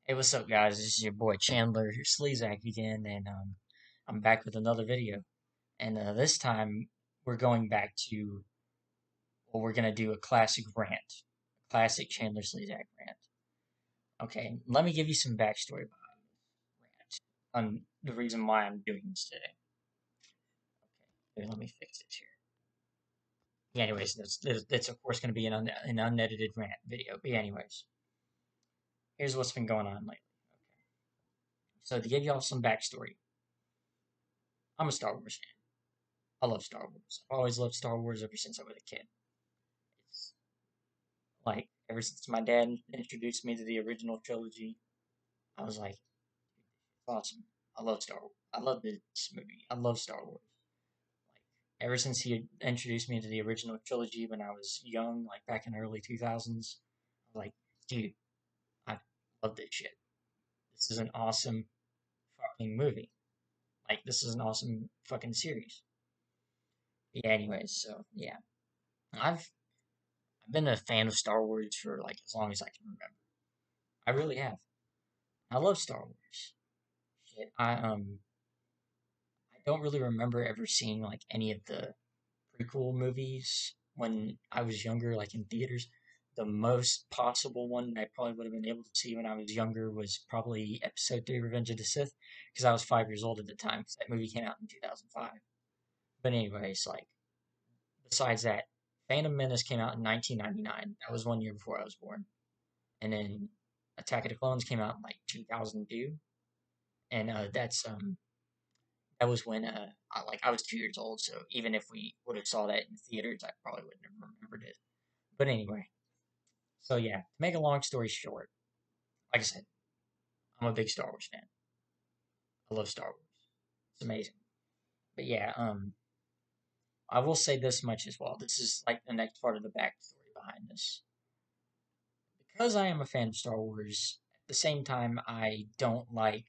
Hey, what's up, guys? This is your boy Chandler Slezak again, and I'm back with another video. And this time we're going back to, well, we're gonna do a classic rant, classic Chandler Slezak rant. Okay, let me give you some backstory behind this rant on the reason why I'm doing this today. Okay, here, let me fix it here. Yeah, anyways, that's of course gonna be an unedited rant video. But anyways, here's what's been going on lately. Okay, so to give y'all some backstory, I'm a Star Wars fan. I love Star Wars. I've always loved Star Wars ever since I was a kid. It's like ever since my dad introduced me to the original trilogy, I was like, it's awesome. I love Star Wars. I love this movie. I love Star Wars. Like ever since he introduced me to the original trilogy when I was young, like back in the early 2000s, I was like, dude, I love this shit. This is an awesome fucking movie. Like this is an awesome fucking series. Yeah, anyways, so yeah. I've I've been a fan of Star Wars for like as long as I can remember. I really have. I love Star Wars. Shit, I don't really remember ever seeing like any of the prequel movies when I was younger, like in theaters. The most possible one I probably would have been able to see when I was younger was probably Episode 3 Revenge of the Sith, because I was 5 years old at the time, because that movie came out in 2005. But, anyways, like, besides that, Phantom Menace came out in 1999. That was 1 year before I was born. And then Attack of the Clones came out in like 2002. And that was when I was 2 years old, so even if we would have saw that in theaters, I probably wouldn't have remembered it. But anyway, so yeah, to make a long story short, like I said, I'm a big Star Wars fan. I love Star Wars. It's amazing. But yeah, I will say this much as well. This is like the next part of the backstory behind this. Because I am a fan of Star Wars, at the same time, I don't like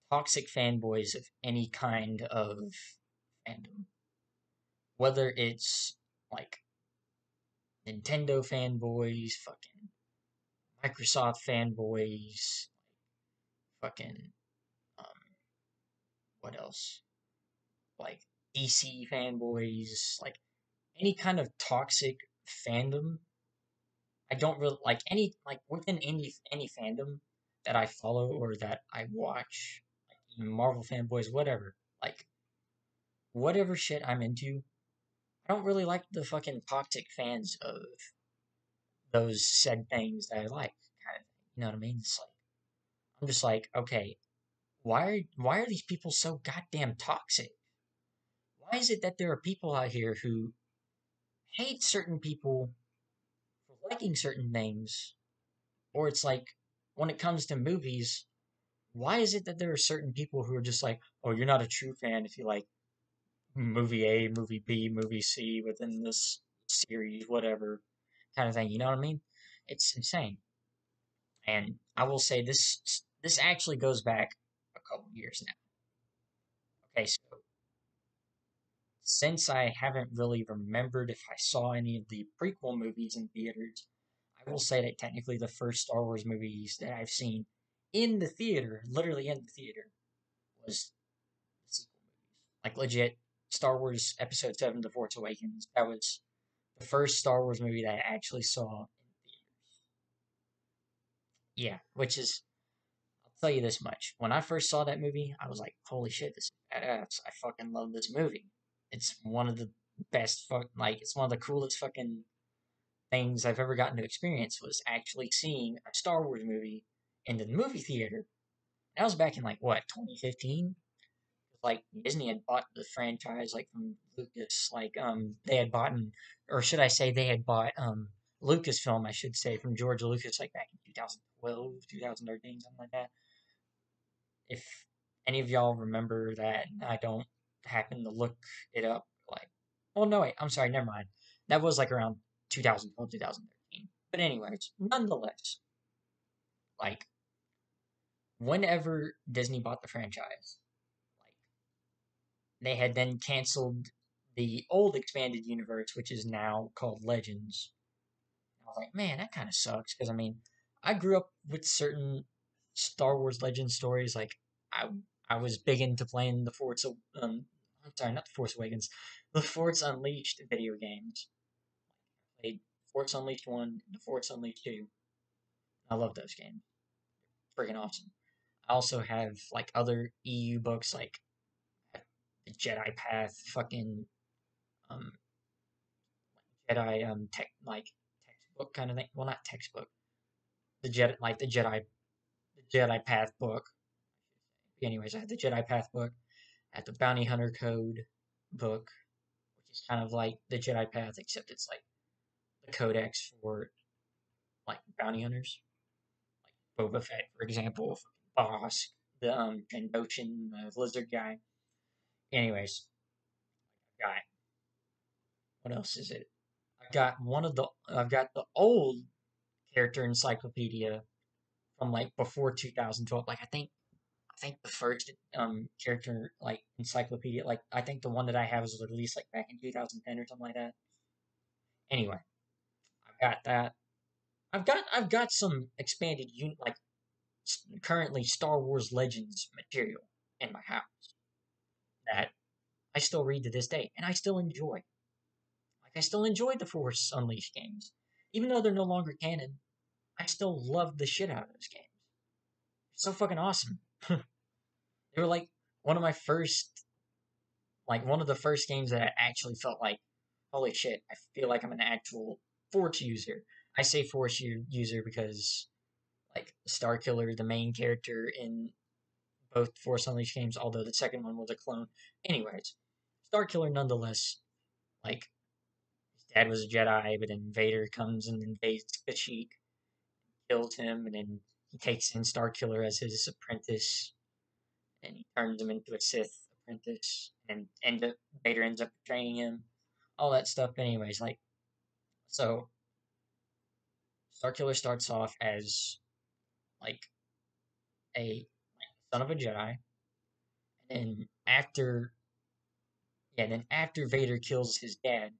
toxic fanboys of any kind of fandom. Whether it's like Nintendo fanboys, fucking Microsoft fanboys, fucking um, what else? Like DC fanboys, like any kind of toxic fandom. I don't really like any like within any fandom that I follow or that I watch, like even Marvel fanboys, whatever. Like whatever shit I'm into, I don't really like the fucking toxic fans of those said things that I like, kind of thing. You know what I mean? It's like I'm just like, okay, why are these people so goddamn toxic? Why is it that there are people out here who hate certain people for liking certain things? Or it's like when it comes to movies, why is it that there are certain people who are just like, oh, you're not a true fan if you like movie A, movie B, movie C within this series, whatever kind of thing. You know what I mean? It's insane. And I will say this actually goes back a couple years now. Okay, so since I haven't really remembered if I saw any of the prequel movies in theaters, I will say that technically the first Star Wars movies that I've seen in the theater, literally in the theater, was the sequel movies. Like legit, Star Wars Episode 7 The Force Awakens. That was the first Star Wars movie that I actually saw in theaters. Yeah, which is, I'll tell you this much. When I first saw that movie, I was like, holy shit, this is badass. I fucking love this movie. It's one of the best, like, it's one of the coolest fucking things I've ever gotten to experience was actually seeing a Star Wars movie in the movie theater. That was back in like what 2015. Like Disney had bought the franchise like from Lucas. Like they had bought, or should I say they had bought Lucasfilm, I should say, from George Lucas like back in 2012, 2013, something like that. If any of y'all remember that, I don't happen to look it up. Like, oh no, wait, I'm sorry, never mind. That was like around 2012, 2013. But anyways, nonetheless, like whenever Disney bought the franchise, like they had then canceled the old expanded universe, which is now called Legends. I was like, man, that kind of sucks because I mean, I grew up with certain Star Wars Legend stories. Like I I was big into playing the I'm sorry, not the Force Awakens, the Force Unleashed video games. Played Force Unleashed 1, the Force Unleashed 2. I love those games. Freaking awesome. I also have like other EU books like the Jedi Path, fucking um Jedi textbook kind of thing. Well, not textbook. The Jedi Path book. Anyways, I had the Jedi Path book. I had the Bounty Hunter Code book, which is kind of like the Jedi Path, except it's like the codex for like bounty hunters, like Boba Fett, for example, Boss, the Trandoshan, lizard guy. Anyways, got what else is it? I've got the old character encyclopedia from like before 2012. Like I think the first character like encyclopedia, like I think the one that I have was released like back in 2010 or something like that. Anyway, I've got that. I've got some expanded like currently Star Wars Legends material in my house that I still read to this day and I still enjoy. Like I still enjoy the Force Unleashed games, even though they're no longer canon. I still love the shit out of those games. So fucking awesome. They were like one of my first, like one of the first games that I actually felt like, holy shit, I feel like I'm an actual Force user. I say user because like Star Killer, the main character in both Force Unleashed games, although the second one was a clone. Anyways, Star Killer nonetheless, like his dad was a Jedi, but then Vader comes and invades Kashyyyk, kills him, and then he takes in Star Killer as his apprentice, and he turns him into a Sith apprentice, and Vader ends up betraying him. All that stuff. Anyways, like so, Starkiller starts off as like a son of a Jedi, and then after Vader kills his dad,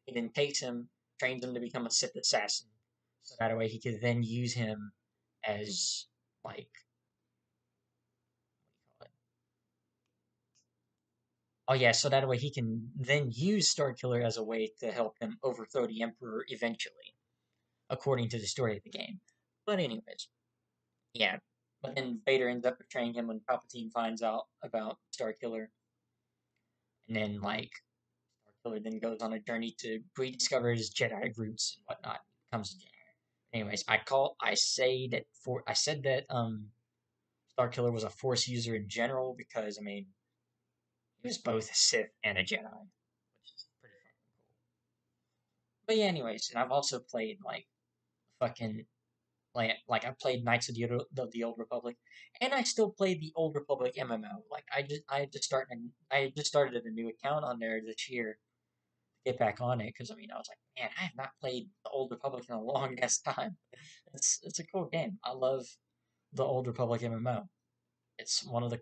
he then takes him, trains him to become a Sith assassin, so that way he could then use him as like oh yeah, so that way he can then use Starkiller as a way to help him overthrow the Emperor eventually, according to the story of the game. But anyways, yeah. But then Vader ends up betraying him when Palpatine finds out about Starkiller, and then like Starkiller then goes on a journey to rediscover his Jedi roots and whatnot. Comes to anyways, I said that Starkiller was a Force user in general because I mean he was both a Sith and a Jedi, which is pretty fucking cool. But yeah, anyways, and I've also played like fucking like I played Knights of the Old Republic, and I still play the Old Republic MMO. Like I just started a new account on there this year to get back on it because I mean I was like, man, I have not played the Old Republic in a long ass time. It's a cool game. I love the Old Republic MMO. It's one of the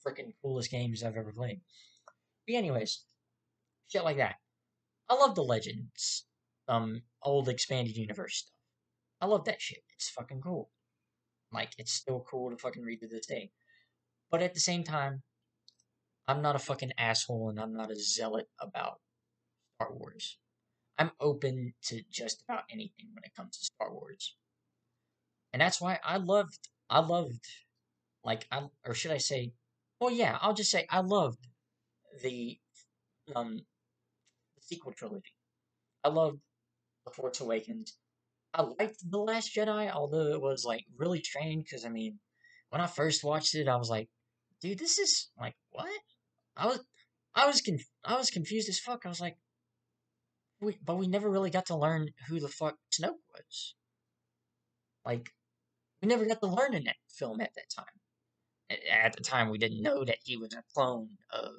freaking coolest games I've ever played. But anyways, shit like that. I love the Legends, old expanded universe stuff. I love that shit. It's fucking cool. Like, it's still cool to fucking read to this day. But at the same time, I'm not a fucking asshole and I'm not a zealot about Star Wars. I'm open to just about anything when it comes to Star Wars. And that's why or should I say, well, yeah, I'll just say I loved the, um, the sequel trilogy. I loved The Force Awakens. I liked The Last Jedi, although it was like really strange because I mean, when I first watched it, I was like, dude, this is like what? I was I was confused as fuck. I was like, but we never really got to learn who the fuck Snoke was. Like, we never got to learn in that film at that time. At the time, we didn't know that he was a clone of.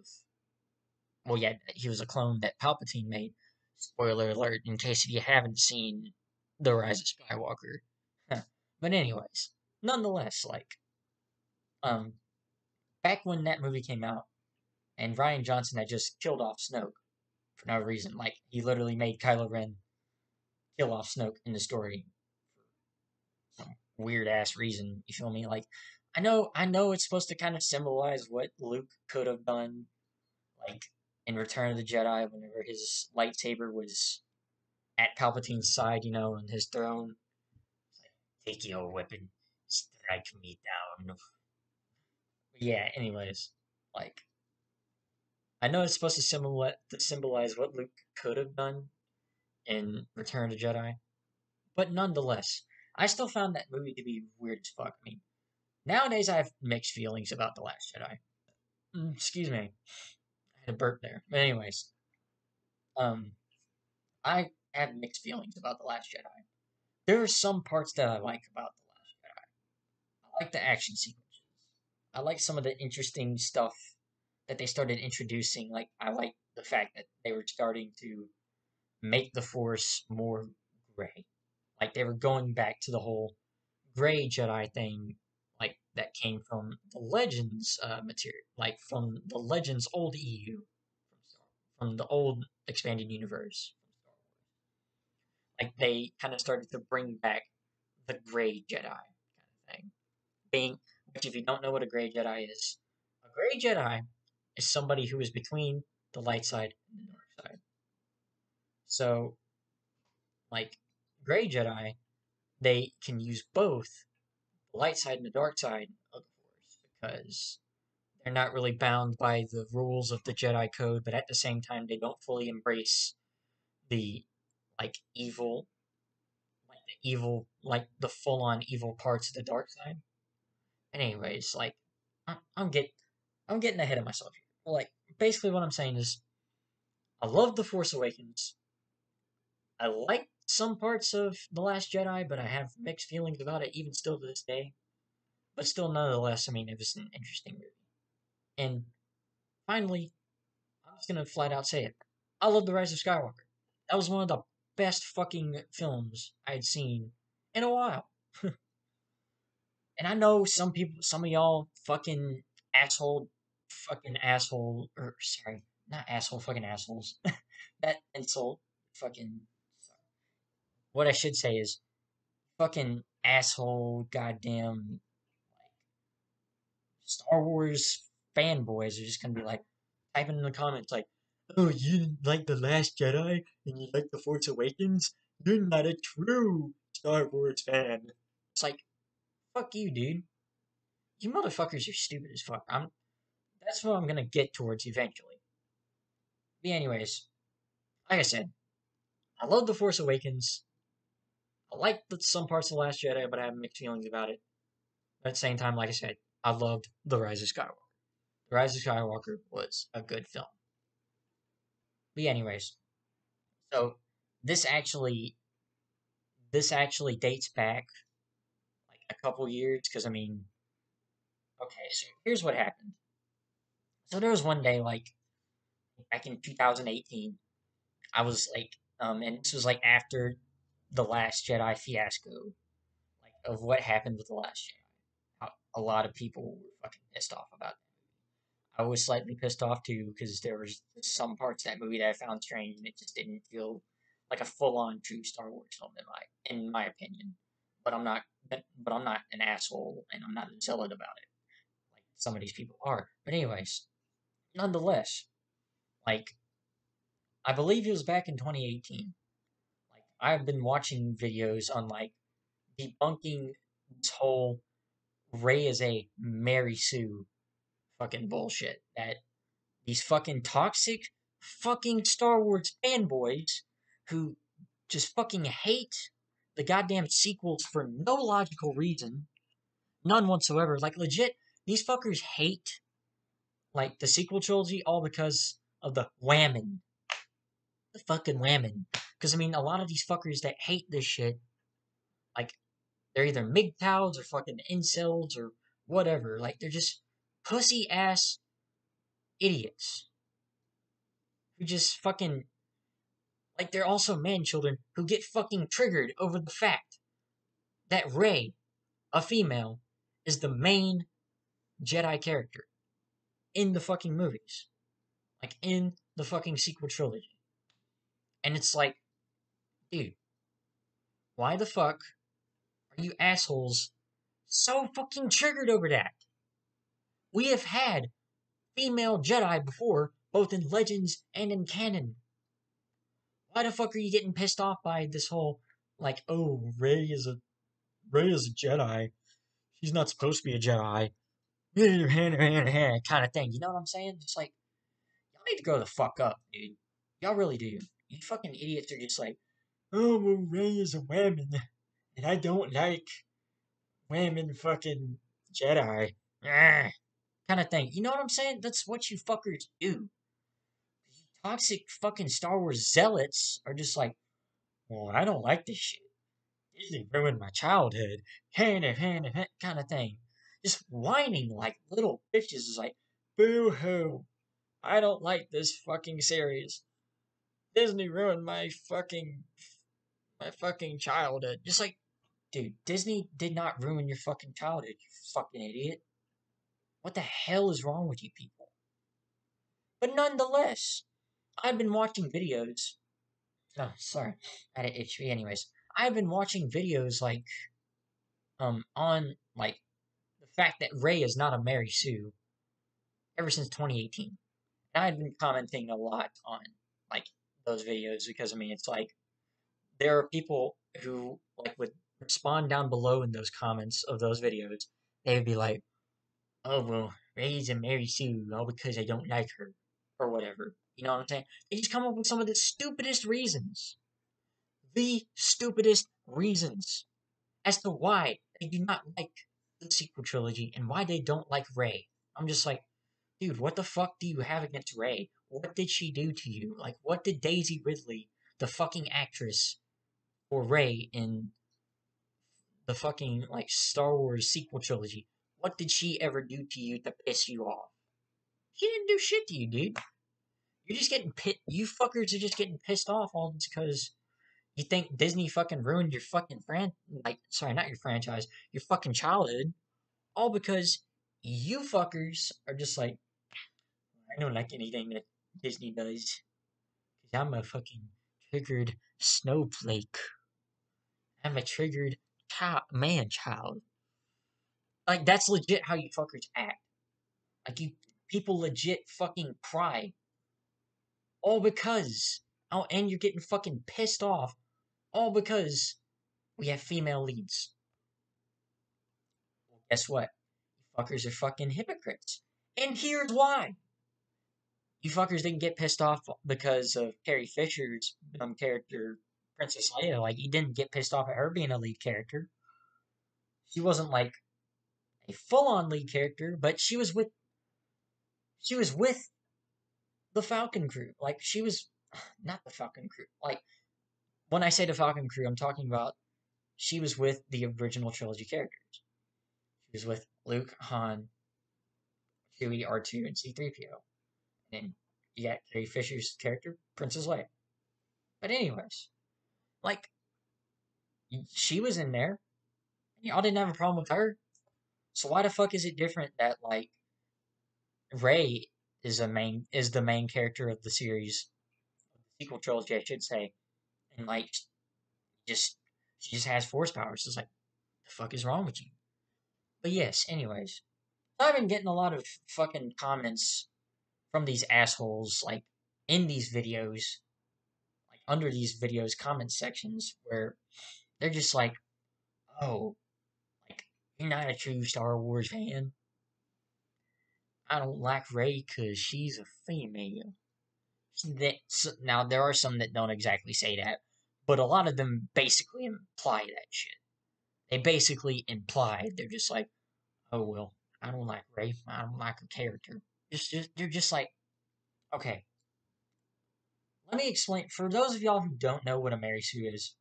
Well, yeah, he was a clone that Palpatine made. Spoiler alert! In case you haven't seen The Rise of Skywalker. But anyways, nonetheless, like, um, back when that movie came out, and Ryan Johnson had just killed off Snoke for no reason. Like he literally made Kylo Ren kill off Snoke in the story. weird ass reason. You feel me? Like, I know it's supposed to kind of symbolize what Luke could have done, like in Return of the Jedi, whenever his lightsaber was at Palpatine's side, you know, on his throne. Take your weapon, strike me down. Yeah. Anyways, like, I know it's supposed to symbolize what Luke could have done in Return of the Jedi, but nonetheless, I still found that movie to be weird as fuck. I mean, nowadays I have mixed feelings about The Last Jedi. Excuse me, I had a burp there. But anyways, um, I have mixed feelings about The Last Jedi. There are some parts that I like about The Last Jedi. I like the action sequences. I like some of the interesting stuff that they started introducing. Like, I like the fact that they were starting to make the Force more gray. Like, they were going back to the whole gray Jedi thing, like that came from the Legends material, like from the Legends old EU, from the old expanded universe. Like, they kind of started to bring back the gray Jedi kind of thing. Being, which, if you don't know what a gray Jedi is, a gray Jedi is somebody who is between the light side and the dark side. So, like, gray Jedi, they can use both the light side and the dark side of the Force because they're not really bound by the rules of the Jedi Code, but at the same time, they don't fully embrace the like like the full on evil parts of the dark side. Anyways, like I- I'm get I'm getting ahead of myself here. Like, basically, what I'm saying is, I love The Force Awakens. I like some parts of The Last Jedi, but I have mixed feelings about it even still to this day. But still, nonetheless, I mean, it was an interesting movie. And finally, I'm just gonna flat out say it. I love The Rise of Skywalker. That was one of the best fucking films I'd seen in a while. And I know some of y'all fucking asshole, or sorry, not asshole, fucking assholes. That insult, fucking. What I should say is fucking asshole, goddamn Star Wars fanboys are just gonna be like typing in the comments like, "Oh, you didn't like The Last Jedi and you like The Force Awakens? You're not a true Star Wars fan." It's like, fuck you, dude. You motherfuckers are stupid as fuck. That's what I'm gonna get towards eventually. But anyways, like I said, I love The Force Awakens. I like some parts of The Last Jedi, but I have mixed feelings about it. But at the same time, like I said, I loved The Rise of Skywalker. The Rise of Skywalker was a good film. But anyways, so this actually this actually dates back like a couple years because I mean, okay, so here's what happened. So there was one day like back in 2018, I was like, and this was like after the Last Jedi fiasco, like of what happened with the Last Jedi. A lot of people were fucking pissed off about it. I was slightly pissed off too because there was some parts of that movie that I found strange, and it just didn't feel like a full-on true Star Wars film in my opinion. But I'm not an asshole, and I'm not a zealot about it like some of these people are. But anyways, nonetheless, like I believe it was back in 2018. Like, I've been watching videos on like debunking this whole Rey is a Mary Sue fucking bullshit that these fucking toxic fucking Star Wars fanboys who just fucking hate the goddamn sequels for no logical reason, none whatsoever. Like, legit, these fuckers hate like the sequel trilogy all because of the whammon, the fucking whammon. Because I mean, a lot of these fuckers that hate this shit, like, they're either MGTOWs or fucking incels or whatever. Like, they're just pussy ass idiots who just fucking, like, they're also man children who get fucking triggered over the fact that Rey, a female, is the main Jedi character in the fucking movies. Like, in the fucking sequel trilogy. And it's like, dude, why the fuck are are you assholes so fucking triggered over that? We have had female Jedi before, both in Legends and in canon. Why the fuck are you getting pissed off by this whole, like, oh, Rey is a Jedi. She's not supposed to be a Jedi. Kind of thing. You know what I'm saying? Just like, y'all need to grow the fuck up, dude. Y'all really do. You fucking idiots are just like, oh, well, Rey is a woman, and I don't like women fucking Jedi. Kind of thing. You know what I'm saying? That's what you fuckers do. Toxic fucking Star Wars zealots are just like, well, I don't like this shit. Disney ruined my childhood. Kind of thing. Just whining like little bitches is like, boo hoo. I don't like this fucking series. Disney ruined my fucking childhood. Just like, dude, Disney did not ruin your fucking childhood, you fucking idiot. What the hell is wrong with you people? But nonetheless, I've been watching videos. Oh, sorry. I had an itch. Anyways, I've been watching videos like on like the fact that Rey is not a Mary Sue ever since 2018. And I've been commenting a lot on like those videos because I mean it's like there are people who like would respond down below in those comments of those videos. They would be like, "Oh well, Rey's a Mary Sue all because I don't like her or whatever." You know what I'm saying? They just come up with some of the stupidest reasons. The stupidest reasons as to why they do not like the sequel trilogy and why they don't like Rey. I'm just like, dude, what the fuck do you have against Rey? What did she do to you? Like, what did Daisy Ridley, the fucking actress for Rey in the fucking like Star Wars sequel trilogy, what did she ever do to you to piss you off? She didn't do shit to you, dude. You're just getting pit. You fuckers are just getting pissed off all because you think Disney fucking ruined your fucking sorry, not your franchise, your fucking childhood, all because you fuckers are just like, I don't like anything that Disney does, because I'm a fucking triggered snowflake. I'm a triggered man child. Like, that's legit how you fuckers act. Like, you people legit fucking cry. All because, oh, and you're getting fucking pissed off, all because we have female leads. Well, guess what? You fuckers are fucking hypocrites. And here's why. You fuckers didn't get pissed off because of Carrie Fisher's character, Princess Leia. Like, you didn't get pissed off at her being a lead character. She wasn't like a full-on lead character, but she was with the Falcon crew. Like, she was not the Falcon crew. Like, when I say the Falcon crew, I'm talking about she was with the original trilogy characters. She was with Luke, Han, Chewie, R2, and C-3PO. And you got Carrie Fisher's character, Princess Leia. But anyways, like, she was in there. Y'all didn't have a problem with her. So why the fuck is it different that like Rey is the main character of the series, the sequel trilogy, I should say, and like just she just has force powers. It's like the fuck is wrong with you? But yes, anyways, I've been getting a lot of fucking comments from these assholes like in these videos, like under these videos comment sections where they're just like, oh, like you're not a true Star Wars fan. I don't like Rey because she's a female. Now, there are some that don't exactly say that, but a lot of them basically imply that shit. They basically imply, they're just like, oh, well, I don't like Rey. I don't like her character. They're just like, okay, let me explain. For those of y'all who don't know what a Mary Sue is,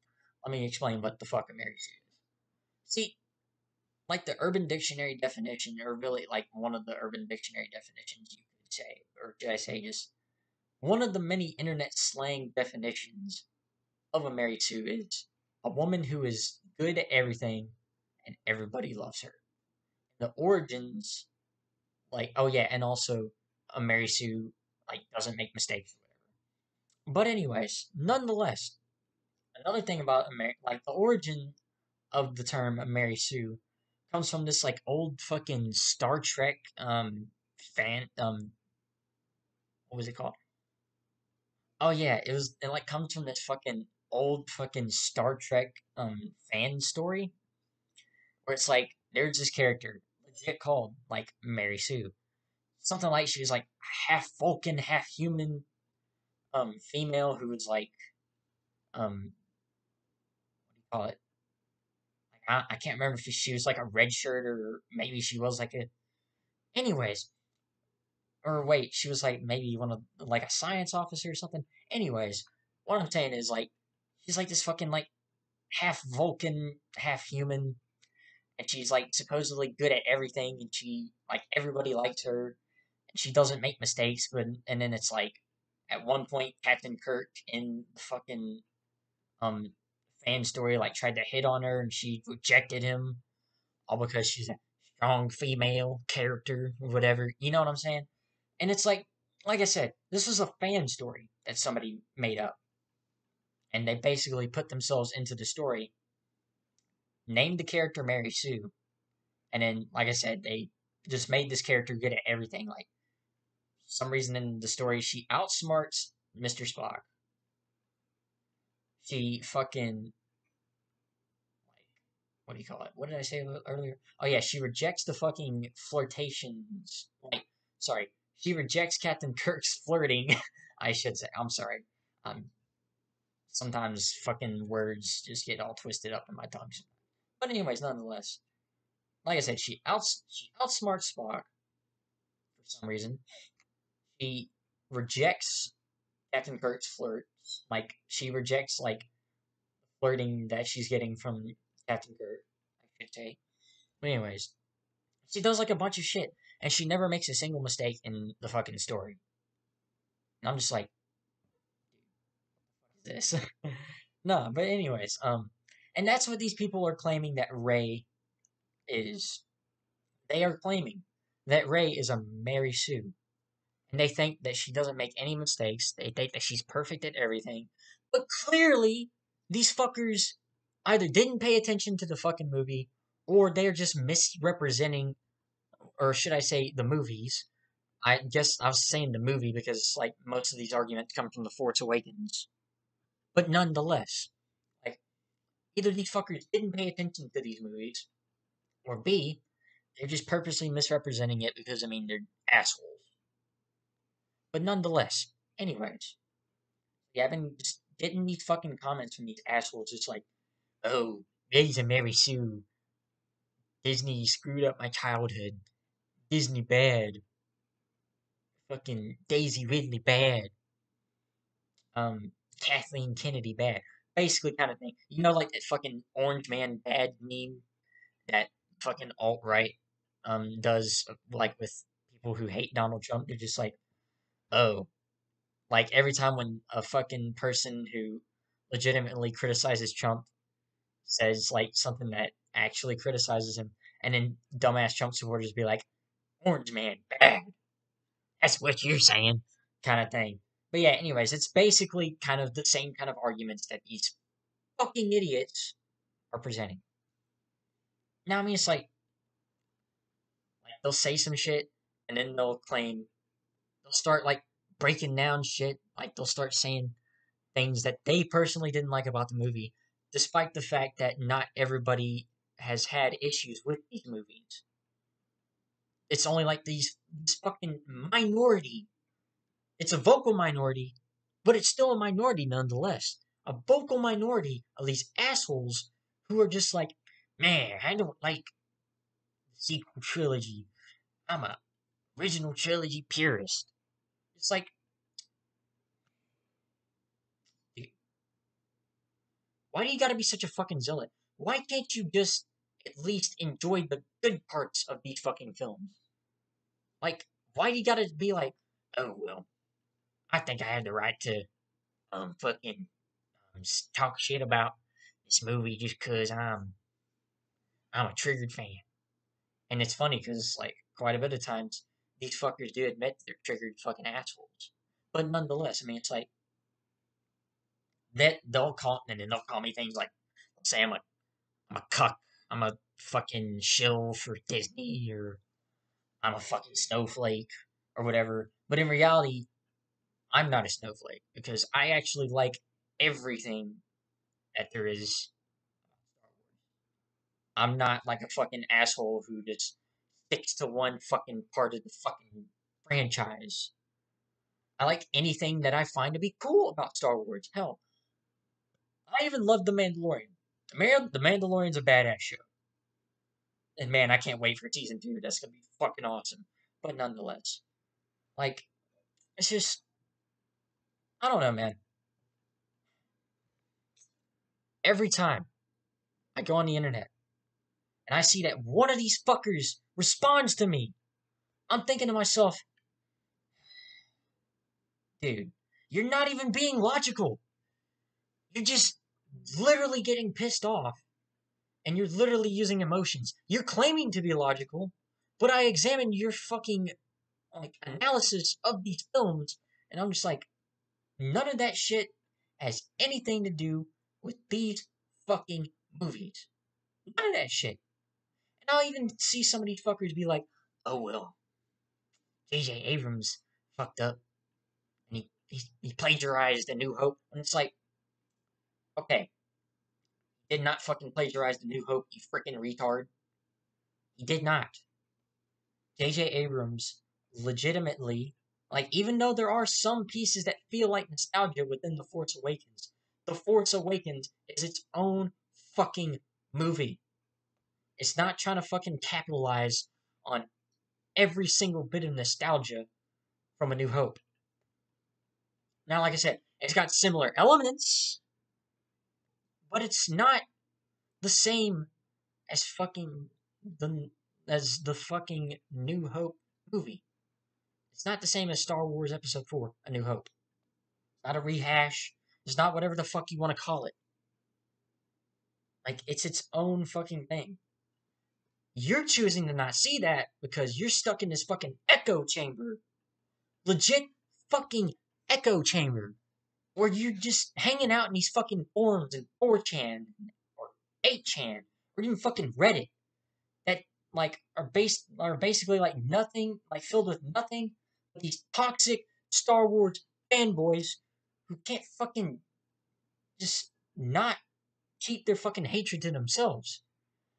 let me explain what the fuck a Mary Sue is. See, like the Urban Dictionary definition, or really like one of the Urban Dictionary definitions you could say, or should I say just one of the many internet slang definitions of a Mary Sue is a woman who is good at everything and everybody loves her. The origins, like, oh yeah, and also a Mary Sue, like, doesn't make mistakes or whatever. But anyways, nonetheless, another thing about like the origin of the term Mary Sue comes from this like old fucking Star Trek fan what was it called? Oh yeah, it like comes from this fucking old fucking Star Trek fan story where it's like there's this character legit called like Mary Sue. Something like she was like half Vulcan, half human female who was like what do you call it? Like I can't remember if she was like a red shirt or maybe she was like a anyways, or wait, she was like maybe one of like a science officer or something. Anyways, what I'm saying is like she's like this fucking like half Vulcan, half human, and she's like supposedly good at everything, and she like everybody likes her, and she doesn't make mistakes. But and then it's like at one point Captain Kirk in the fucking um fan story like tried to hit on her, and she rejected him all because she's a strong female character or whatever. You know what I'm saying? And it's like I said, this is a fan story that somebody made up, and they basically put themselves into the story, named the character Mary Sue, and then, like I said, they just made this character good at everything. Like, for some reason in the story, she outsmarts Mr. Spock. She fucking, like, what do you call it? What did I say earlier? Oh, yeah, she rejects the fucking flirtations. Like, sorry. She rejects Captain Kirk's flirting. I should say. I'm sorry. Um, Sometimes fucking words just get all twisted up in my tongue. But anyways, nonetheless, like I said, she outsmarts Spock for some reason. She rejects Captain Kirk's flirt. Like she rejects like flirting that she's getting from Captain Kirk, I should say. But anyways, she does like a bunch of shit, and she never makes a single mistake in the fucking story. And I'm just like, this. No, but anyways, and that's what these people are claiming that Ray is. They are claiming that Ray is a Mary Sue. And they think that she doesn't make any mistakes. They think that she's perfect at everything. But clearly, these fuckers either didn't pay attention to the fucking movie, or they're just misrepresenting, or should I say, the movies. I guess I was saying the movie because, like, most of these arguments come from The Force Awakens. But nonetheless, like, either these fuckers didn't pay attention to these movies, or B, they're just purposely misrepresenting it because, I mean, they're assholes. But nonetheless, anyways, yeah, I've been just getting these fucking comments from these assholes just like, oh, Ray's a Mary Sue. Disney screwed up my childhood. Disney bad. Fucking Daisy Ridley bad. Kathleen Kennedy bad. Basically kind of thing. You know like that fucking orange man bad meme that fucking alt-right does like with people who hate Donald Trump. They're just like, oh, like every time when a fucking person who legitimately criticizes Trump says like something that actually criticizes him, and then dumbass Trump supporters be like, "Orange man, bad." That's what you're saying, kind of thing. But yeah, anyways, it's basically kind of the same kind of arguments that these fucking idiots are presenting. Now, I mean, it's like they'll say some shit, and then they'll claim they'll start like breaking down shit. Like they'll start saying things that they personally didn't like about the movie, despite the fact that not everybody has had issues with these movies. It's only like this fucking minority. It's a vocal minority, but it's still a minority nonetheless. A vocal minority of these assholes who are just like, man, I don't like the sequel trilogy. I'm a original trilogy purist. It's like, why do you gotta be such a fucking zealot? Why can't you just at least enjoy the good parts of these fucking films? Like, why do you gotta be like, oh well, I think I have the right to fucking talk shit about this movie just cause I'm a triggered fan. And it's funny because like quite a bit of times these fuckers do admit they're triggered fucking assholes. But nonetheless, I mean it's like that they'll call and then they'll call me things like say I'm a I'm a cuck. I'm a fucking shill for Disney, or I'm a fucking snowflake, or whatever. But in reality, I'm not a snowflake because I actually like everything that there is. I'm not like a fucking asshole who just sticks to one fucking part of the fucking franchise. I like anything that I find to be cool about Star Wars. Hell, I even love The Mandalorian. The Mandalorian's a badass show. And man, I can't wait for season 2. That's gonna be fucking awesome. But nonetheless, like, it's just, I don't know, man. Every time I go on the internet and I see that one of these fuckers responds to me, I'm thinking to myself, dude, you're not even being logical. You're just literally getting pissed off and you're literally using emotions. You're claiming to be logical, but I examined your fucking like analysis of these films and I'm just like, none of that shit has anything to do with these fucking movies. None of that shit. And I'll even see some of these fuckers be like, oh well, J.J. Abrams fucked up and he plagiarized A New Hope. And it's like, okay, did not fucking plagiarize The New Hope, you freaking retard. He did not. J.J. Abrams legitimately, like, even though there are some pieces that feel like nostalgia within The Force Awakens is its own fucking movie. It's not trying to fucking capitalize on every single bit of nostalgia from A New Hope. Now, like I said, it's got similar elements, but it's not the same as fucking the the fucking New Hope movie. It's not the same as Star Wars Episode 4, A New Hope. It's not a rehash. It's not whatever the fuck you want to call it. Like, it's its own fucking thing. You're choosing to not see that because you're stuck in this fucking echo chamber. Legit fucking echo chamber. Where you're just hanging out in these fucking forums and 4chan or 8chan or even fucking Reddit that like are basically like nothing, like filled with nothing but these toxic Star Wars fanboys who can't fucking just not keep their fucking hatred to themselves.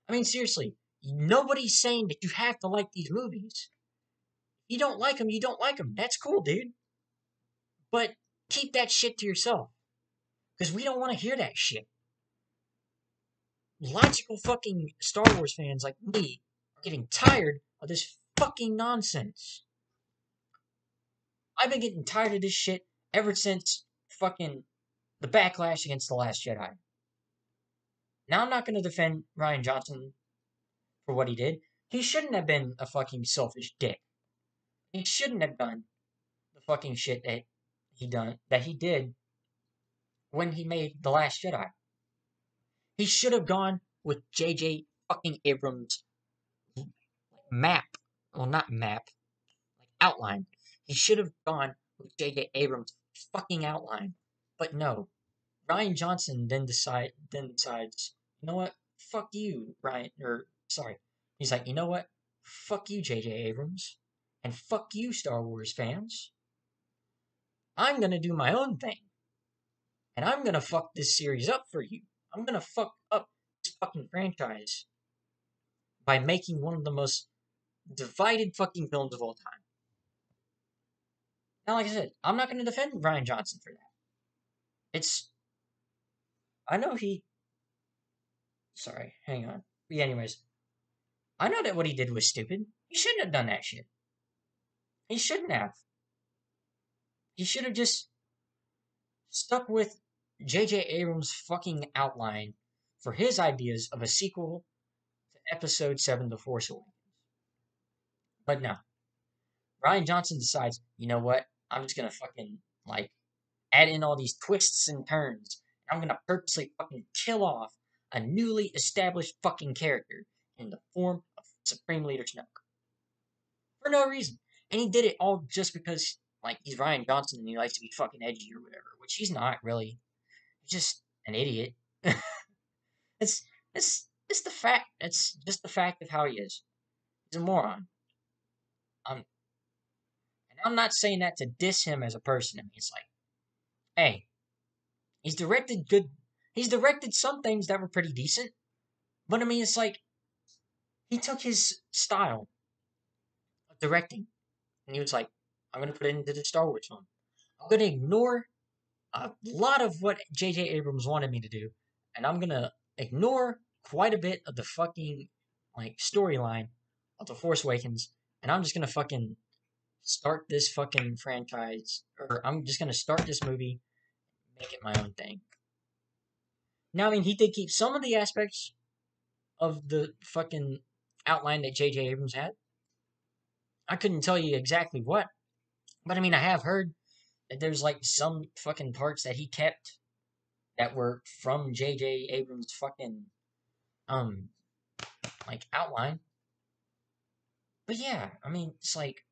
I mean, seriously, nobody's saying that you have to like these movies. You don't like them, you don't like them. That's cool, dude. But keep that shit to yourself. Because we don't want to hear that shit. Logical fucking Star Wars fans like me are getting tired of this fucking nonsense. I've been getting tired of this shit ever since fucking the backlash against The Last Jedi. Now, I'm not going to defend Rian Johnson for what he did. He shouldn't have been a fucking selfish dick. He shouldn't have done the fucking shit that he did when he made The Last Jedi. He should have gone with J.J. fucking Abrams' map. Well, not map, like outline. He should have gone with J.J. Abrams' fucking outline. But no. Rian Johnson then decides, you know what? Fuck you, Ryan, or sorry. He's like, you know what? Fuck you, J.J. Abrams. And fuck you, Star Wars fans. I'm gonna do my own thing. And I'm gonna fuck this series up for you. I'm gonna fuck up this fucking franchise by making one of the most divided fucking films of all time. Now, like I said, I'm not gonna defend Rian Johnson for that. It's, I know he, sorry, hang on. But anyways, I know that what he did was stupid. He shouldn't have done that shit. He shouldn't have. He should have just stuck with J.J. Abrams' fucking outline for his ideas of a sequel to Episode 7, The Force Awakens. But no. Rian Johnson decides, you know what? I'm just gonna fucking, like, add in all these twists and turns. I'm gonna purposely fucking kill off a newly established fucking character in the form of Supreme Leader Snoke. For no reason. And he did it all just because, like, he's Rian Johnson and he likes to be fucking edgy or whatever, which he's not really. He's just an idiot. it's, it's, It's the fact. It's just the fact of how he is. He's a moron. Um, and I'm not saying that to diss him as a person. I mean, it's like, hey, he's directed good. He's directed some things that were pretty decent. But I mean, it's like he took his style of directing and he was like, I'm gonna put it into the Star Wars film. I'm gonna ignore a lot of what J.J. Abrams wanted me to do, and I'm gonna ignore quite a bit of the fucking like storyline of the Force Awakens, and I'm just gonna fucking start this fucking franchise, or I'm just gonna start this movie, make it my own thing. Now, I mean, he did keep some of the aspects of the fucking outline that J.J. Abrams had. I couldn't tell you exactly what, but I mean, I have heard that there's like some fucking parts that he kept that were from J.J. Abrams' fucking um like outline. But yeah, I mean, it's like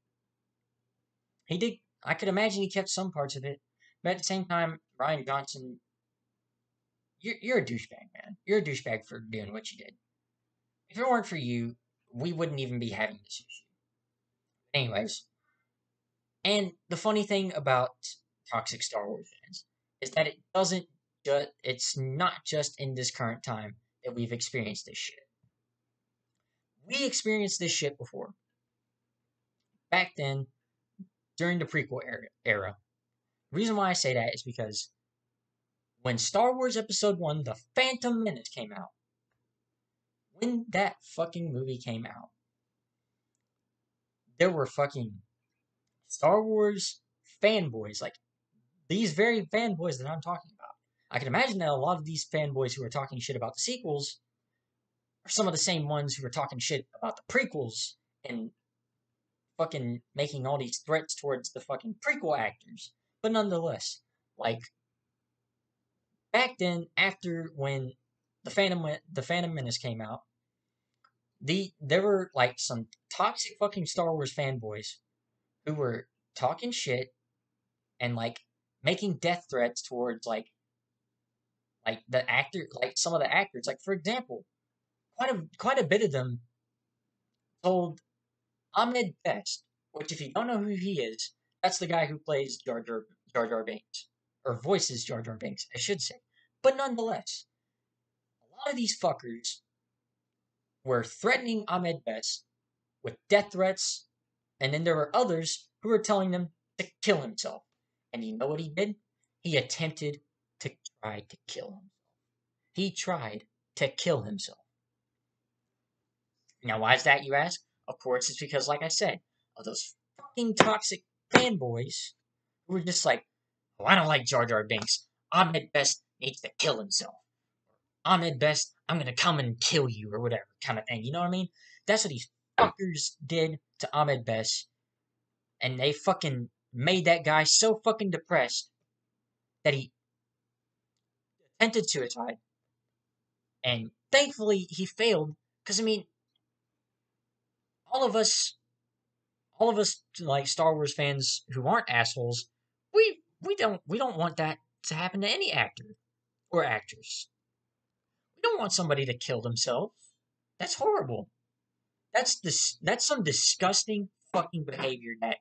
he did. I could imagine he kept some parts of it, but at the same time, Ryan Johnson, you're a douchebag, man. You're a douchebag for doing what you did. If it weren't for you, we wouldn't even be having this issue. Anyways, and the funny thing about toxic Star Wars fans is that it doesn't just. It's not just in this current time that we've experienced this shit. We experienced this shit before. Back then, during the prequel era. The reason why I say that is because when Star Wars Episode 1, The Phantom Menace came out, when that fucking movie came out, there were fucking Star Wars fanboys, like these very fanboys that I'm talking about. I can imagine that a lot of these fanboys who are talking shit about the sequels are some of the same ones who are talking shit about the prequels and fucking making all these threats towards the fucking prequel actors. But nonetheless, like back then, after when the Phantom Menace came out, there were like some toxic fucking Star Wars fanboys who were talking shit and like making death threats towards like the actor, like some of the actors. Like for example, quite a bit of them told Ahmed Best, which if you don't know who he is, that's the guy who plays Jar Jar Binks or voices Jar Jar Binks, I should say. But nonetheless, a lot of these fuckers were threatening Ahmed Best with death threats, and then there were others who were telling them to kill himself. And you know what he did? He attempted to try to kill him. He tried to kill himself. Now, why is that, you ask? Of course, it's because, like I said, of those fucking toxic fanboys who were just like, oh, I don't like Jar Jar Binks. Ahmed Best needs to kill himself. Ahmed Best, I'm gonna come and kill you, or whatever kind of thing. You know what I mean? That's what these fuckers did to Ahmed Best, and they fucking made that guy so fucking depressed that he attempted suicide, and thankfully he failed. Because I mean, all of us, all of us like Star Wars fans who aren't assholes, we don't want that to happen to any actor or actress. We don't want somebody to kill themselves. That's horrible. That's some disgusting fucking behavior that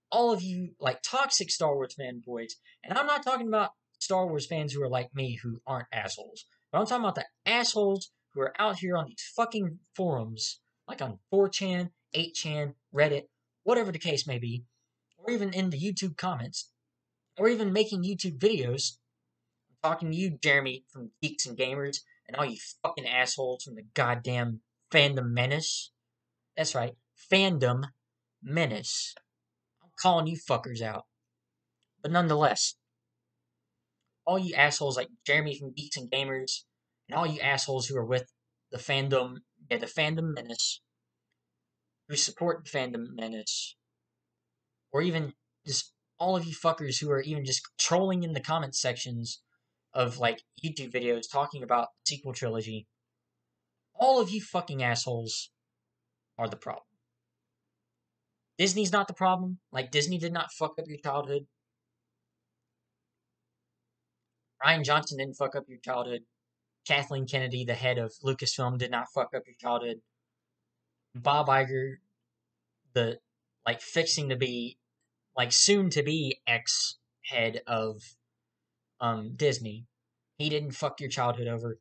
all of you like toxic Star Wars fanboys, and I'm not talking about Star Wars fans who are like me who aren't assholes, but I'm talking about the assholes who are out here on these fucking forums, like on 4chan, 8chan, Reddit, whatever the case may be, or even in the YouTube comments, or even making YouTube videos. I'm talking to you, Jeremy from Geeks and Gamers, and all you fucking assholes from the goddamn Fandom Menace. That's right, Fandom Menace. I'm calling you fuckers out. But nonetheless, all you assholes like Jeremy from Geeks and Gamers, and all you assholes who are with the fandom, the Fandom Menace, who support the Fandom Menace, or even just all of you fuckers who are even just trolling in the comment sections of like YouTube videos talking about the sequel trilogy, all of you fucking assholes are the problem. Disney's not the problem. Like, Disney did not fuck up your childhood. Ryan Johnson didn't fuck up your childhood. Kathleen Kennedy, the head of Lucasfilm, did not fuck up your childhood. Bob Iger, the fixing to be soon to be ex head of Disney, he didn't fuck your childhood over.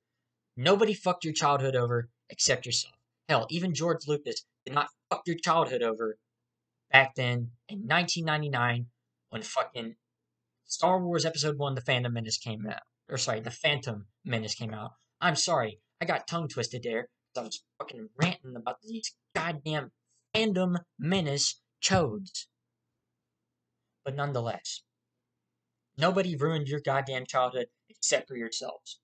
Nobody fucked your childhood over except yourself. Hell, even George Lucas did not fuck your childhood over back then in 1999 when fucking Star Wars Episode 1, The Phantom Menace came out. Or sorry, The Phantom Menace came out. I'm sorry, I got tongue twisted there because I was fucking ranting about these goddamn Phantom Menace chodes. But nonetheless, nobody ruined your goddamn childhood except for yourselves.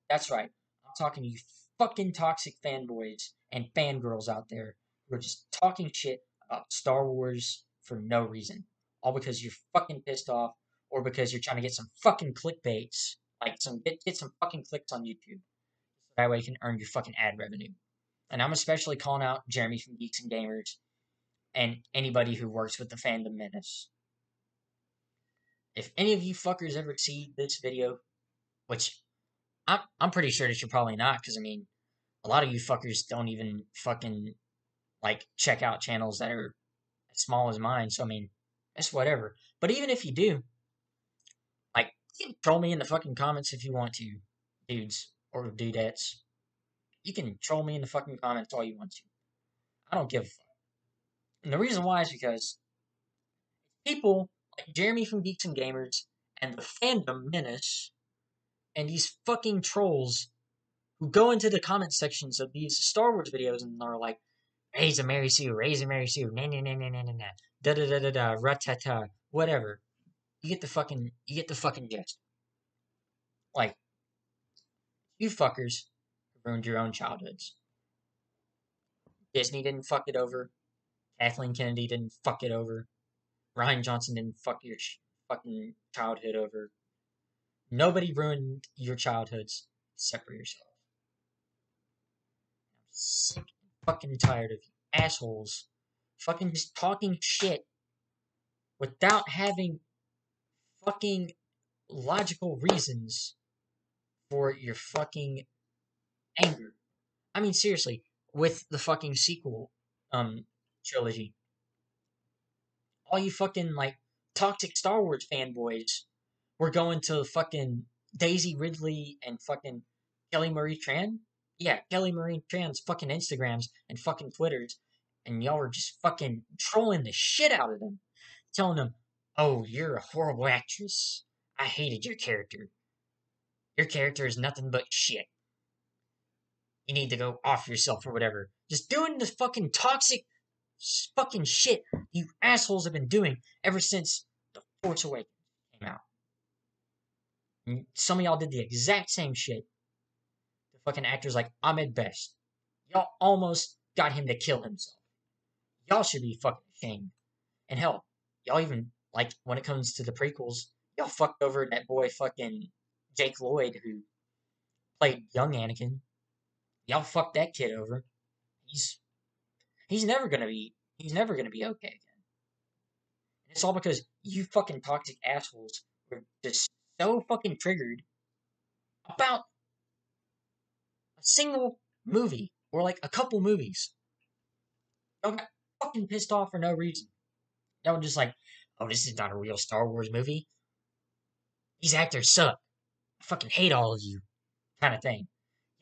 That's right. I'm talking to you fucking toxic fanboys and fangirls out there who are just talking shit about Star Wars for no reason. All because you're fucking pissed off or because you're trying to get some fucking clickbaits. Get some fucking clicks on YouTube. So that way you can earn your fucking ad revenue. And I'm especially calling out Jeremy from Geeks and Gamers and anybody who works with the Fandom Menace. If any of you fuckers ever see this video, which I'm pretty sure that you're probably not, because I mean, a lot of you fuckers don't even fucking check out channels that are as small as mine. So I mean, it's whatever. But even if you do, you can troll me in the fucking comments if you want to, dudes or dudettes. You can troll me in the fucking comments all you want to. I don't give a fuck. And the reason why is because people like Jeremy from Geeks and Gamers and the Fandom Menace and these fucking trolls who go into the comment sections of these Star Wars videos and are like, raise a Mary Sue, nah nah nah nah nah nah nah, da da da da da, ratata, whatever. You get the fucking gist. Like, you fuckers ruined your own childhoods. Disney didn't fuck it over. Kathleen Kennedy didn't fuck it over. Ryan Johnson didn't fuck your fucking childhood over. Nobody ruined your childhoods except for yourself. I'm sick and fucking tired of you assholes fucking just talking shit without having fucking logical reasons for your fucking anger. I mean, seriously, with the fucking sequel trilogy, all you fucking toxic Star Wars fanboys were going to fucking Daisy Ridley and fucking Kelly Marie Tran. Yeah, Kelly Marie Tran's fucking Instagrams and fucking Twitters, and y'all were just fucking trolling the shit out of them, telling them, "Oh, you're a horrible actress. I hated your character. Your character is nothing but shit. You need to go off yourself or whatever." Just doing this fucking toxic fucking shit you assholes have been doing ever since The Force Awakens came out. And some of y'all did the exact same shit to fucking actors like Ahmed Best. Y'all almost got him to kill himself. Y'all should be fucking ashamed. And hell, y'all even, when it comes to the prequels, y'all fucked over that boy fucking Jake Lloyd who played young Anakin. Y'all fucked that kid over. He's never gonna be okay again. And it's all because you fucking toxic assholes were just so fucking triggered about a single movie or a couple movies. Y'all got fucking pissed off for no reason. Y'all were just like, "Oh, this is not a real Star Wars movie. These actors suck. I fucking hate all of you," kind of thing.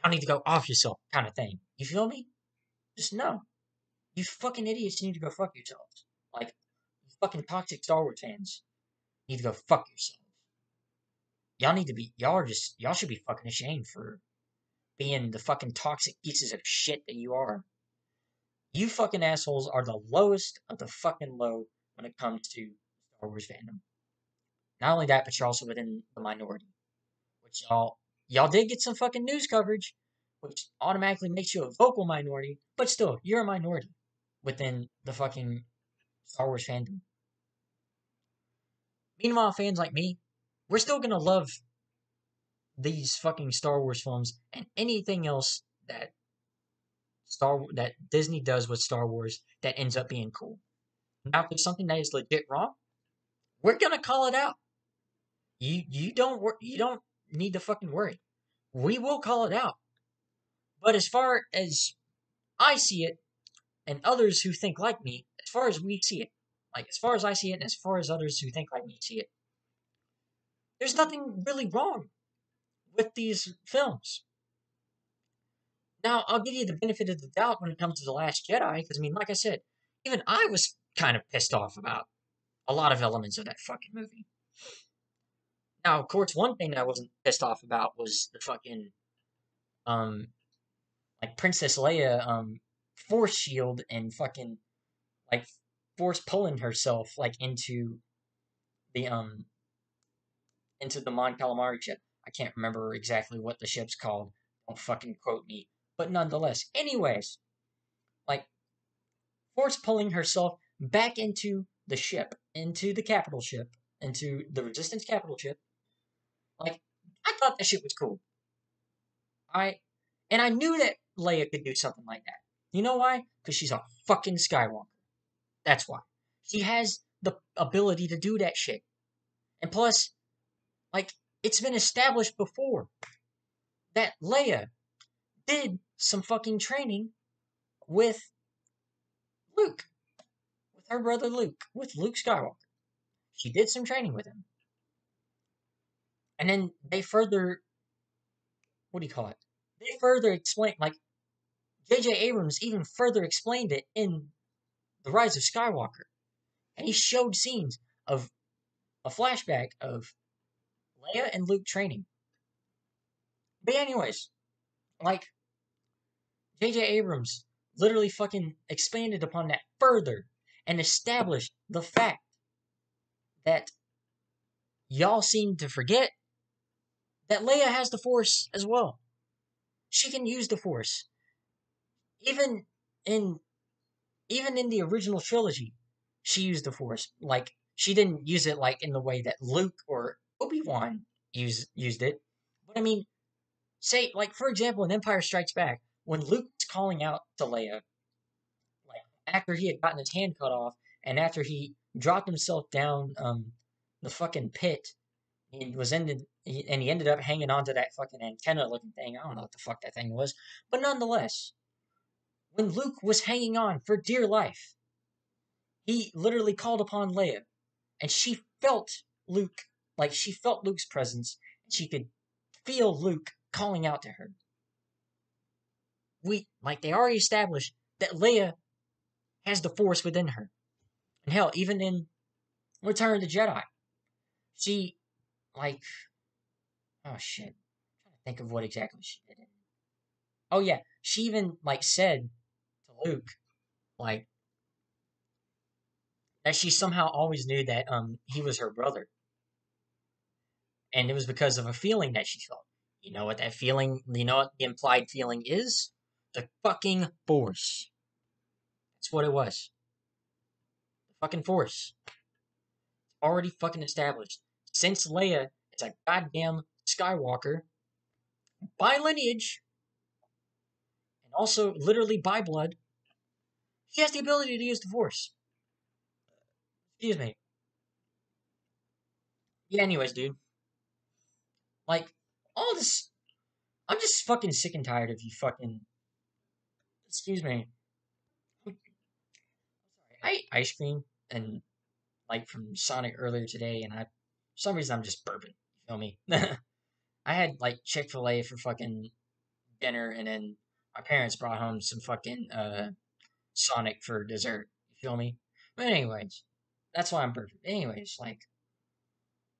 Y'all need to go off yourself, kind of thing. You feel me? Just no. You fucking idiots need to go fuck yourselves. You fucking toxic Star Wars fans need to go fuck yourselves. Y'all should be fucking ashamed for being the fucking toxic pieces of shit that you are. You fucking assholes are the lowest of the fucking low when it comes to Star Wars fandom. Not only that, but you're also within the minority. Which y'all did get some fucking news coverage, which automatically makes you a vocal minority, but still, you're a minority within the fucking Star Wars fandom. Meanwhile, fans like me, we're still gonna love these fucking Star Wars films and anything else that Disney does with Star Wars that ends up being cool. Now, if there's something that is legit wrong, we're gonna call it out. You don't need to fucking worry. we will call it out. But as far as I see it, and others who think like me, as far as we see it, like as far as I see it, and as far as others who think like me see it, there's nothing really wrong with these films. Now, I'll give you the benefit of the doubt when it comes to The Last Jedi, because, I mean, like I said, even I was kind of pissed off about a lot of elements of that fucking movie. Now, of course, one thing that I wasn't pissed off about was the fucking, um, like, Princess Leia, force shield and fucking, like, force pulling herself, like, the, um, into the Mon Calamari ship. I can't remember exactly what the ship's called. Don't fucking quote me. But nonetheless, anyways, like, force pulling herself back into the ship, into the capital ship, into the Resistance capital ship. Like, I thought that shit was cool. I knew that Leia could do something like that. You know why? Because she's a fucking Skywalker. That's why. She has the ability to do that shit. And plus, like, it's been established before that Leia did some fucking training with Luke. With her brother Luke. With Luke Skywalker. She did some training with him. And then they further, what do you call it? They further explain, like, J.J. Abrams even further explained it in The Rise of Skywalker. And he showed scenes of a flashback of Leia and Luke training. But anyways, like, J.J. Abrams literally fucking expanded upon that further and established the fact that y'all seem to forget that Leia has the Force as well. She can use the Force. Even in the original trilogy, she used the Force. Like, she didn't use it like in the way that Luke or Obi-Wan used it. But I mean, say, like, for example, in Empire Strikes Back, when Luke was calling out to Leia, like, after he had gotten his hand cut off, and after he dropped himself down the fucking pit, he ended up hanging onto that fucking antenna-looking thing. I don't know what the fuck that thing was. But nonetheless, when Luke was hanging on for dear life, he literally called upon Leia, and she felt Luke, like, she felt Luke's presence, and she could feel Luke calling out to her. They already established that Leia has the Force within her. And hell, even in Return of the Jedi, she, like, oh shit, I'm trying to think of what exactly she did. Oh yeah, she even, like, said to Luke, like, that she somehow always knew that, he was her brother. And it was because of a feeling that she felt. You know what that feeling, you know what the implied feeling is? The fucking Force. That's what it was. The fucking Force. It's already fucking established. Since Leia is a goddamn Skywalker, by lineage, and also literally by blood, he has the ability to use the Force. Excuse me. Yeah, anyways, dude. Like, all this, I'm just fucking sick and tired of you fucking, excuse me. I ate ice cream and, like, from Sonic earlier today, and for some reason I'm just burping. You feel me? I had, like, Chick-fil-A for fucking dinner, and then my parents brought home some fucking Sonic for dessert. You feel me? But anyways, that's why I'm burping. Anyways, like,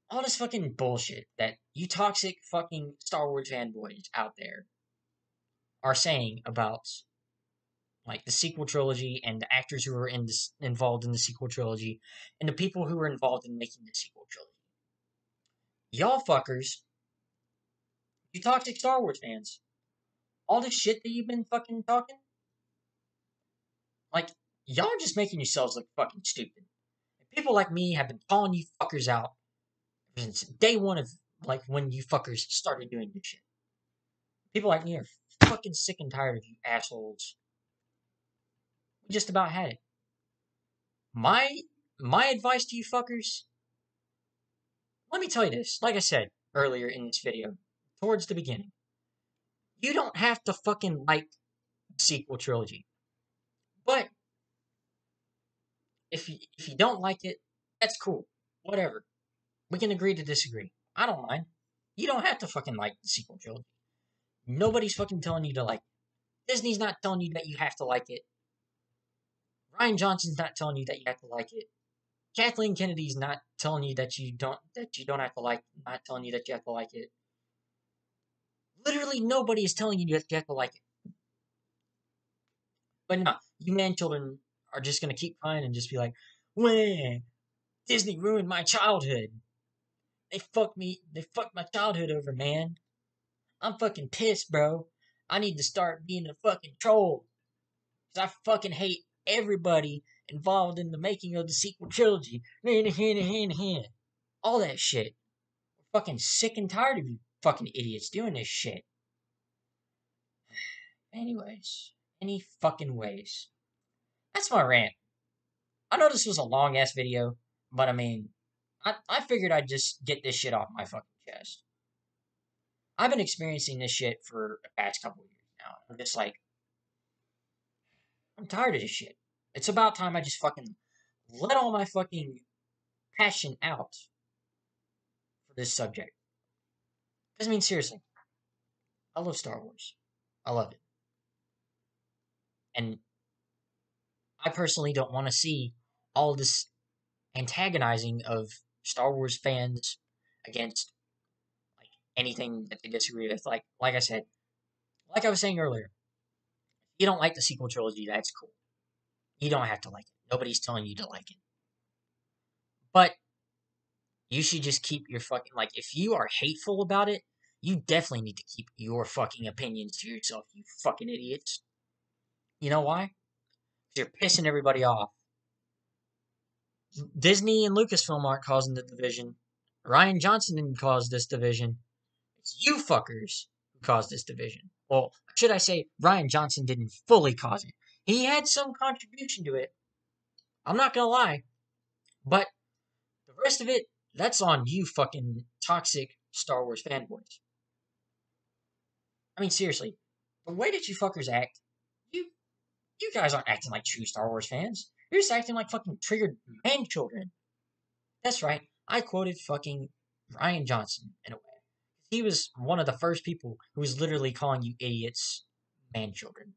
all this fucking bullshit that you toxic fucking Star Wars fanboys out there are saying about, like, the sequel trilogy and the actors who were involved in the sequel trilogy and the people who were involved in making the sequel trilogy. Y'all fuckers, you toxic Star Wars fans, all this shit that you've been fucking talking, like, y'all are just making yourselves look fucking stupid. And people like me have been calling you fuckers out since day one of, like, when you fuckers started doing this shit. People like me are fucking sick and tired of you assholes. We just about had it. My advice to you fuckers, let me tell you this, like I said earlier in this video, towards the beginning. You don't have to fucking like the sequel trilogy. But if you don't like it, that's cool. Whatever. We can agree to disagree. I don't mind. You don't have to fucking like the sequel trilogy. Nobody's fucking telling you to like it. Disney's not telling you that you have to like it. Ryan Johnson's not telling you that you have to like it. Kathleen Kennedy's not telling you that you don't have to like not telling you that you have to like it. Literally nobody is telling you that you have to like it. But no, you man children are just gonna keep crying and just be like, "Wah, Disney ruined my childhood. They fucked my childhood over, man. I'm fucking pissed, bro. I need to start being a fucking troll. Because I fucking hate everybody involved in the making of the sequel trilogy. All that shit. I'm fucking sick and tired of you fucking idiots doing this shit. Anyways, any fucking ways. That's my rant. I know this was a long ass video, but I mean, I figured I'd just get this shit off my fucking chest. I've been experiencing this shit for the past couple of years now. I'm just like, I'm tired of this shit. It's about time I just fucking let all my fucking passion out for this subject. Because, I mean, seriously, I love Star Wars. I love it. And I personally don't want to see all this antagonizing of Star Wars fans against like anything that they disagree with. Like I said, like I was saying earlier, if you don't like the sequel trilogy, that's cool. You don't have to like it. Nobody's telling you to like it. But you should just keep your fucking like if you are hateful about it, you definitely need to keep your fucking opinions to yourself, you fucking idiots. You know why? Because you're pissing everybody off. Disney and Lucasfilm aren't causing the division. Ryan Johnson didn't cause this division. It's you fuckers who caused this division. Well, should I say Ryan Johnson didn't fully cause it. He had some contribution to it. I'm not gonna lie. But the rest of it, that's on you fucking toxic Star Wars fanboys. I mean, seriously, the way that you fuckers act, you you guys aren't acting like true Star Wars fans. You're just acting like fucking triggered man children. That's right. I quoted fucking Ryan Johnson in a way. He was one of the first people who was literally calling you idiots man children.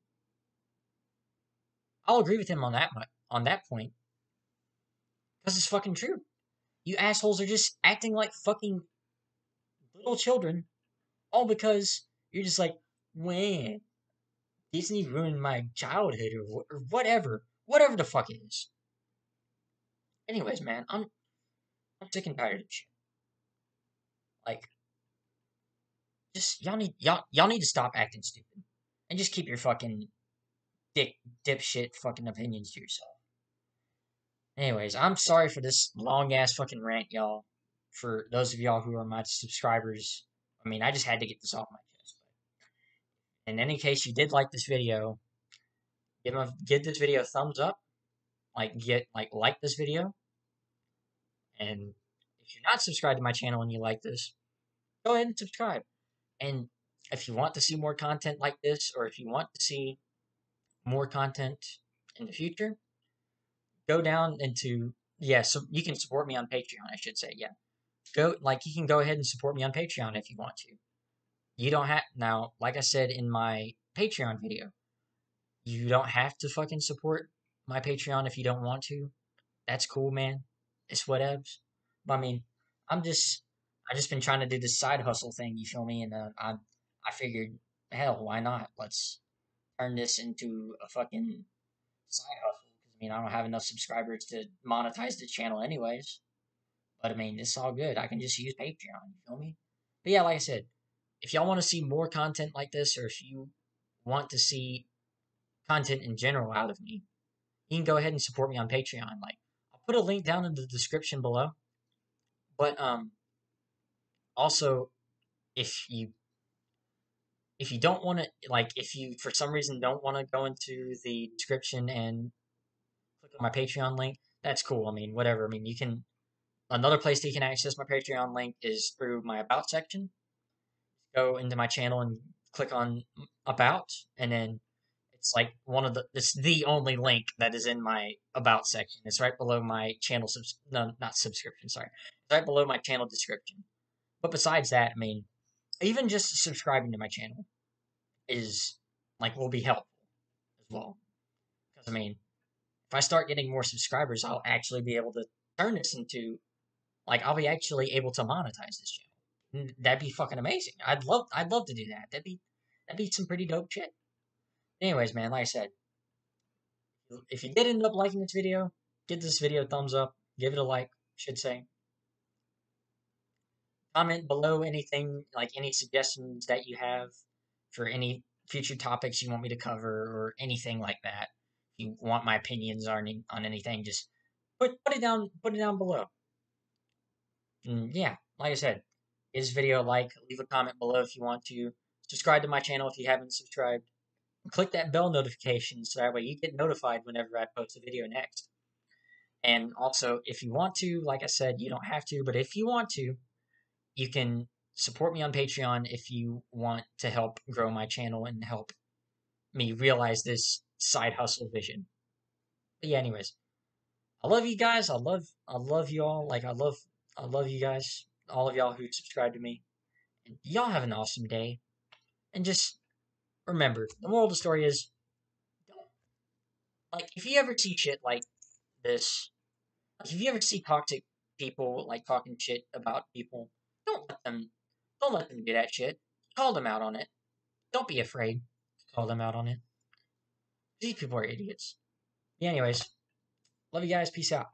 I'll agree with him on that point because it's fucking true. You assholes are just acting like fucking little children, all because you're just like, man, Disney ruined my childhood or whatever the fuck it is. Anyways, man, I'm sick and tired of shit. Like, just y'all need to stop acting stupid and just keep your fucking dipshit fucking opinions to yourself. Anyways, I'm sorry for this long ass fucking rant, y'all. For those of y'all who are my subscribers, I mean, I just had to get this off my chest. But in any case, you did like this video, give this video a thumbs up. Like this video, and if you're not subscribed to my channel and you like this, go ahead and subscribe. And if you want to see more content like this, or if you want to see more content in the future, go down into so you can support me on Patreon, I should say. Yeah. You can go ahead and support me on Patreon if you want to. You don't have now, like I said in my Patreon video, you don't have to fucking support my Patreon if you don't want to. That's cool, man. It's whatevs. But I mean, I just been trying to do this side hustle thing. You feel me? And I figured, hell, why not? Let's turn this into a fucking side hustle. Because I mean, I don't have enough subscribers to monetize the channel, anyways. But I mean, it's all good. I can just use Patreon. You feel me? But yeah, like I said, if y'all want to see more content like this, or if you want to see content in general out of me, you can go ahead and support me on Patreon. Like, I'll put a link down in the description below. But also, if you don't want to, like, if you for some reason don't want to go into the description and click on my Patreon link, that's cool. I mean, whatever. I mean, you can. Another place that you can access my Patreon link is through my About section. Go into my channel and click on About, and then it's like it's the only link that is in my About section. It's right below my channel no, not subscription, sorry. It's right below my channel description. But besides that, I mean, even just subscribing to my channel is will be helpful as well. Because I mean, if I start getting more subscribers, I'll actually be able to turn this into I'll be actually able to monetize this channel. That'd be fucking amazing. I'd love to do that. That'd be some pretty dope shit. Anyways, man, like I said, if you did end up liking this video, give this video a thumbs up, give it a like, should say. Comment below anything, like any suggestions that you have for any future topics you want me to cover or anything like that. If you want my opinions on anything, just put it down below. And yeah, like I said, give this video a like, leave a comment below if you want to. Subscribe to my channel if you haven't subscribed. And click that bell notification so that way you get notified whenever I post a video next. And also, if you want to, like I said, you don't have to, but if you want to, you can support me on Patreon if you want to help grow my channel and help me realize this side hustle vision. But yeah, anyways, I love you guys. I love you all. I love you guys, all of y'all who subscribe to me. And y'all have an awesome day. And just remember, the moral of the story is, don't, if you ever see shit like this, if you ever see toxic people talking shit about people, don't let them don't let them do that shit. Call them out on it. Don't be afraid to call them out on it. These people are idiots. Yeah, anyways, love you guys. Peace out.